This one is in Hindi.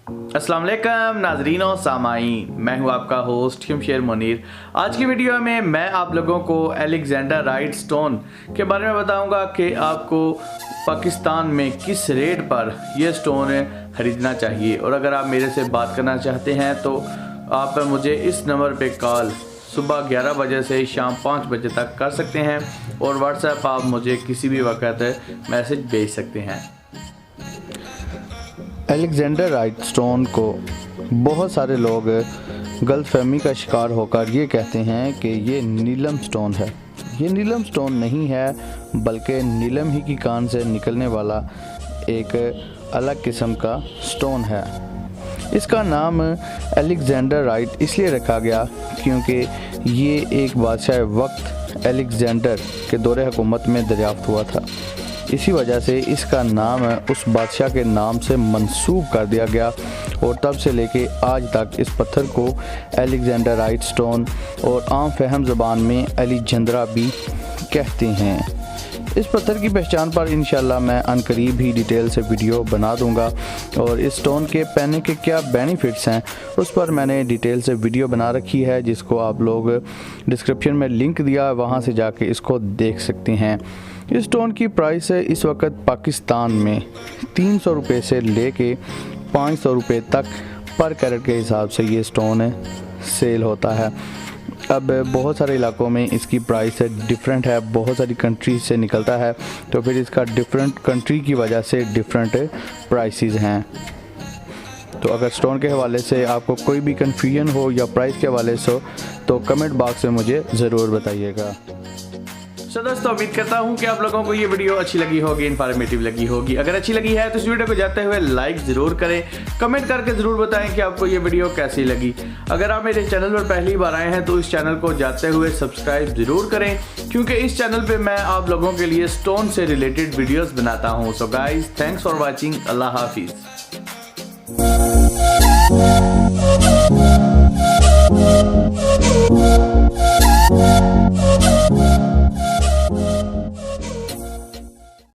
अस्सलाम वालेकुम नाजरीन और सामाईन, मैं हूं आपका होस्ट शमशेर मुनीर। आज की वीडियो में मैं आप लोगों को अलेक्जेंडराइट स्टोन के बारे में बताऊंगा कि आपको पाकिस्तान में किस रेट पर यह स्टोन ख़रीदना चाहिए। और अगर आप मेरे से बात करना चाहते हैं तो आप मुझे इस नंबर पे कॉल सुबह 11 बजे से शाम 5 बजे तक कर सकते हैं और व्हाट्सएप आप मुझे किसी भी वक्त मैसेज भेज सकते हैं। अलेक्जेंडराइट स्टोन को बहुत सारे लोग गलतफहमी का शिकार होकर ये कहते हैं कि ये नीलम स्टोन है। ये नीलम स्टोन नहीं है, बल्कि नीलम ही की कान से निकलने वाला एक अलग किस्म का स्टोन है। इसका नाम अलेक्जेंडराइट इसलिए रखा गया क्योंकि ये एक बादशाह वक्त अलेक्जेंडर के दौरे हुकूमत में दरियाफ्त हुआ था। इसी वजह से इसका नाम उस बादशाह के नाम से मंसूब कर दिया गया और तब से लेके आज तक इस पत्थर को अलेक्जेंडराइट स्टोन और आम फहम ज़बान में अलीजेंद्रा भी कहते हैं। इस पत्थर की पहचान पर इंशाल्लाह मैं अनकरीब ही डिटेल से वीडियो बना दूंगा और इस स्टोन के पहनने के क्या बेनिफिट्स हैं उस पर मैंने डिटेल से वीडियो बना रखी है, जिसको आप लोग डिस्क्रिप्शन में लिंक दिया है, वहां से जाके इसको देख सकते हैं। इस स्टोन की प्राइस है इस वक्त पाकिस्तान में 300 रुपये से लेके 500 रुपये तक पर कैरेट के हिसाब से ये स्टोन सेल होता है। अब बहुत सारे इलाकों में इसकी प्राइस डिफरेंट है, बहुत सारी कंट्री से निकलता है, तो फिर इसका डिफरेंट कंट्री की वजह से डिफरेंट प्राइसेस हैं। तो अगर स्टोन के हवाले से आपको कोई भी कन्फ्यूजन हो या प्राइस के हवाले से हो तो कमेंट बॉक्स में मुझे ज़रूर बताइएगा। दोस्तों उम्मीद करता हूं कि आप लोगों को ये वीडियो अच्छी लगी होगी, इन्फॉर्मेटिव लगी होगी। अगर अच्छी लगी है तो इस वीडियो को जाते हुए लाइक ज़रूर करें, कमेंट करके ज़रूर बताएं कि आपको ये वीडियो कैसी लगी। अगर आप मेरे चैनल पर पहली बार आए हैं तो इस चैनल को जाते हुए सब्सक्राइब ज़रूर करें, क्योंकि इस चैनल पर मैं आप लोगों के लिए स्टोन से रिलेटेड वीडियोज़ बनाता हूँ। So guys, thanks for watching. अल्लाह हाफिज़।